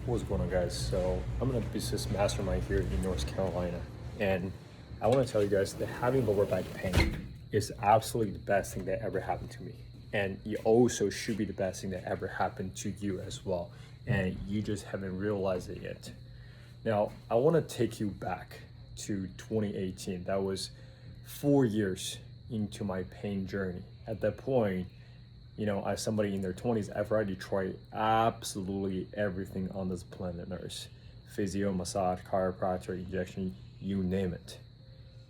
What's going on, guys? So I'm in a business mastermind here in North Carolina, and I want to tell you guys that having lower back pain is absolutely the best thing that ever happened to me, and it also should be the best thing that ever happened to you as well, and you just haven't realized it yet. Now I want to take you back to 2018. That was 4 years into my pain journey. At that point, as somebody in their 20s, I've already tried absolutely everything on this planet Earth: physio, massage, chiropractor, injection, you name it.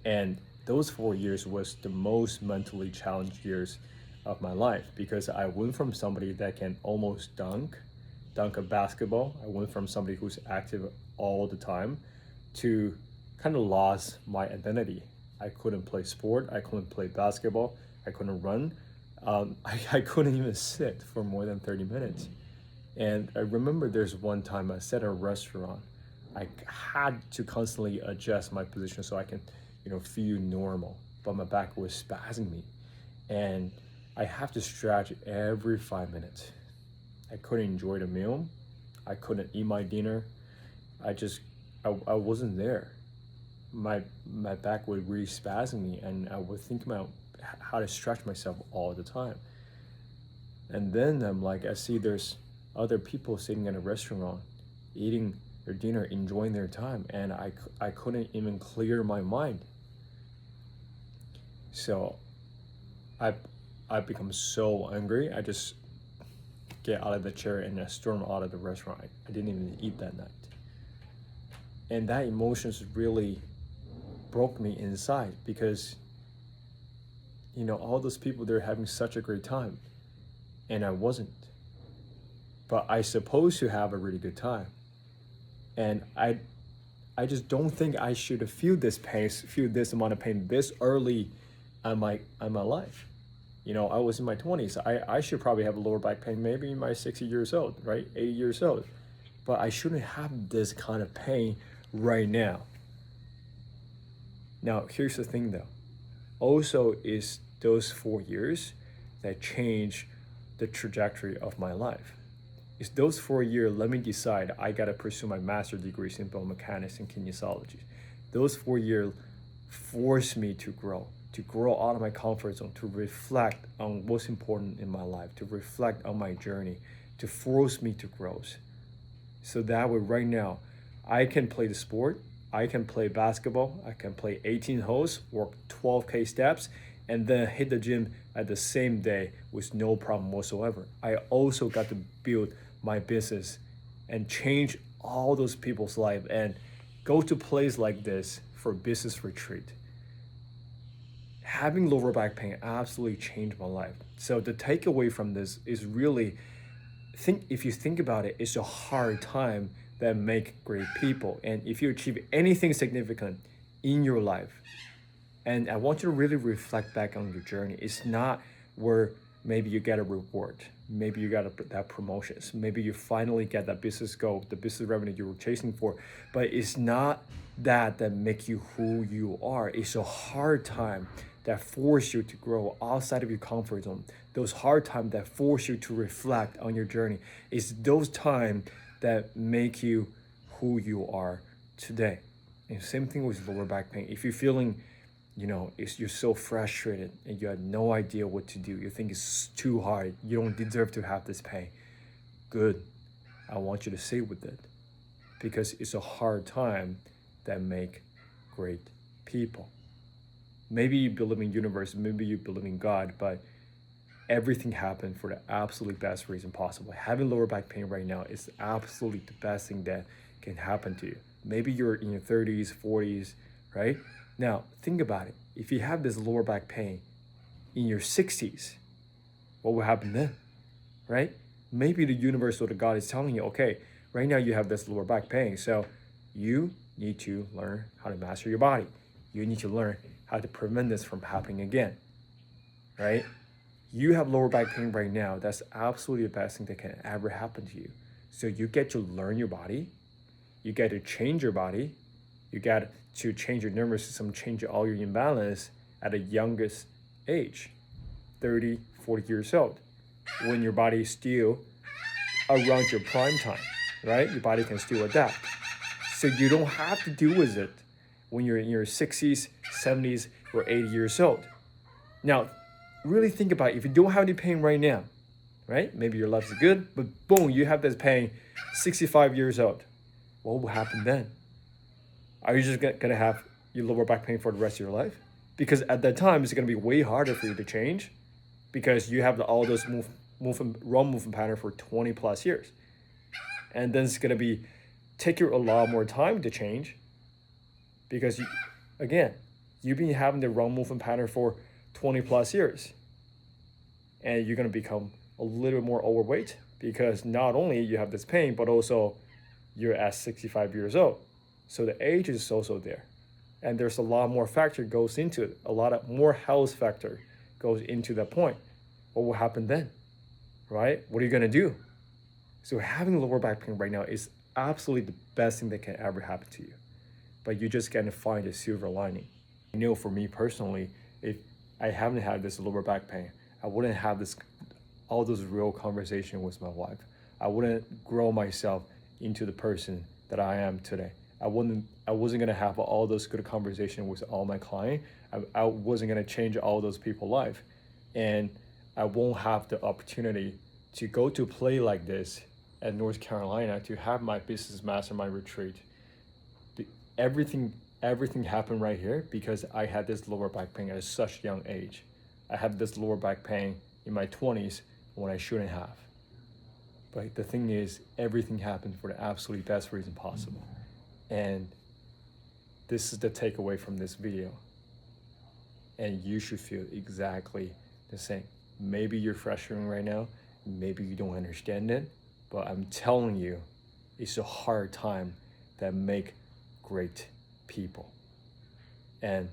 And those 4 years was the most mentally challenged years of my life because I went from somebody that can almost dunk a basketball. I went from somebody who's active all the time to kind of lost my identity. I couldn't play sport, I couldn't play basketball, I couldn't run, I couldn't even sit for more than 30 minutes. And I remember there's one time I sat at a restaurant. I had to constantly adjust my position so I can, feel normal. But my back was spazzing me. And I have to stretch every 5 minutes. I couldn't enjoy the meal. I couldn't eat my dinner. I wasn't there. My back would really spasm me, and I would think about how to stretch myself all the time. And then I'm like, I see there's other people sitting in a restaurant, eating their dinner, enjoying their time, and I couldn't even clear my mind. So I I become so angry. I just get out of the chair and I storm out of the restaurant. I didn't even eat that night. And that emotions really broke me inside because all those people, they're having such a great time and I wasn't. But I supposed to have a really good time. And I just don't think I should feel this pain, feel this amount of pain this early on my life. I was in my 20s. I should probably have a lower back pain maybe in my 60 years old, right? 80 years old. But I shouldn't have this kind of pain right now. Now, here's the thing though. Also is those 4 years that change the trajectory of my life. It's those 4 years let me decide I gotta pursue my master's degrees in biomechanics and kinesiology. Those 4 years forced me to grow out of my comfort zone, to reflect on what's important in my life, to reflect on my journey, to force me to grow. So that way right now, I can play the sport, I can play basketball, I can play 18 holes, work 12K steps, and then hit the gym at the same day with no problem whatsoever. I also got to build my business and change all those people's life and go to place like this for business retreat. Having lower back pain absolutely changed my life. So the takeaway from this is really if you think about it, it's a hard time that make great people. And if you achieve anything significant in your life, and I want you to really reflect back on your journey. It's not where maybe you get a reward, maybe you got that promotions, maybe you finally get that business goal, the business revenue you were chasing for, but it's not that make you who you are. It's a hard time that force you to grow outside of your comfort zone. Those hard times that force you to reflect on your journey. It's those times that make you who you are today. And same thing with lower back pain. If you're feeling you're so frustrated and you have no idea what to do, you think it's too hard, you don't deserve to have this pain, good. I want you to sit with it because it's a hard time that make great people. Maybe you believe in universe, maybe you believe in God, but everything happened for the absolute best reason possible. Having lower back pain right now is absolutely the best thing that can happen to you. Maybe you're in your 30s, 40s, right? Now, think about it. If you have this lower back pain in your 60s, what will happen then, right? Maybe the universe or the God is telling you, okay, right now you have this lower back pain, so you need to learn how to master your body. You need to learn how to prevent this from happening again, right? You have lower back pain right now. That's absolutely the best thing that can ever happen to you. So you get to learn your body. You get to change your body. You got to change your nervous system, change all your imbalance at the youngest age, 30, 40 years old, when your body is still around your prime time. right? Your body can still adapt. So you don't have to deal with it when you're in your 60s, 70s, or 80 years old. Now, really think about it. If you don't have any pain right now, right? Maybe your life is good, but boom, you have this pain 65 years old. What will happen then? Are you just gonna have your lower back pain for the rest of your life? Because at that time, it's gonna be way harder for you to change because you have all those wrong movement pattern for 20 plus years. And then it's gonna be take you a lot more time to change because again, you've been having the wrong movement pattern for 20 plus years. And you're gonna become a little bit more overweight because not only you have this pain, but also you're at 65 years old. So the age is also there. And there's a lot more factor goes into it. A lot of more health factor goes into that point. What will happen then, right? What are you gonna do? So having lower back pain right now is absolutely the best thing that can ever happen to you. But you just gotta find a silver lining. I know for me personally, if I haven't had this lower back pain, I wouldn't have all those real conversations with my wife. I wouldn't grow myself into the person that I am today. I wasn't gonna have all those good conversations with all my clients. I wasn't gonna change all those people's life. And I won't have the opportunity to go to play like this at North Carolina to have my business mastermind retreat. Everything happened right here because I had this lower back pain at such a young age. I had this lower back pain in my 20s when I shouldn't have. But the thing is, everything happened for the absolutely best reason possible. And this is the takeaway from this video. And you should feel exactly the same. Maybe you're frustrated right now. Maybe you don't understand it. But I'm telling you, it's a hard time that make great people. And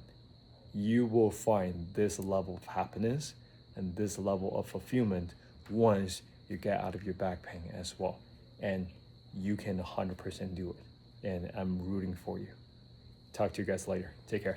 you will find this level of happiness and this level of fulfillment once you get out of your back pain as well. And you can 100% do it. And I'm rooting for you. Talk to you guys later. Take care.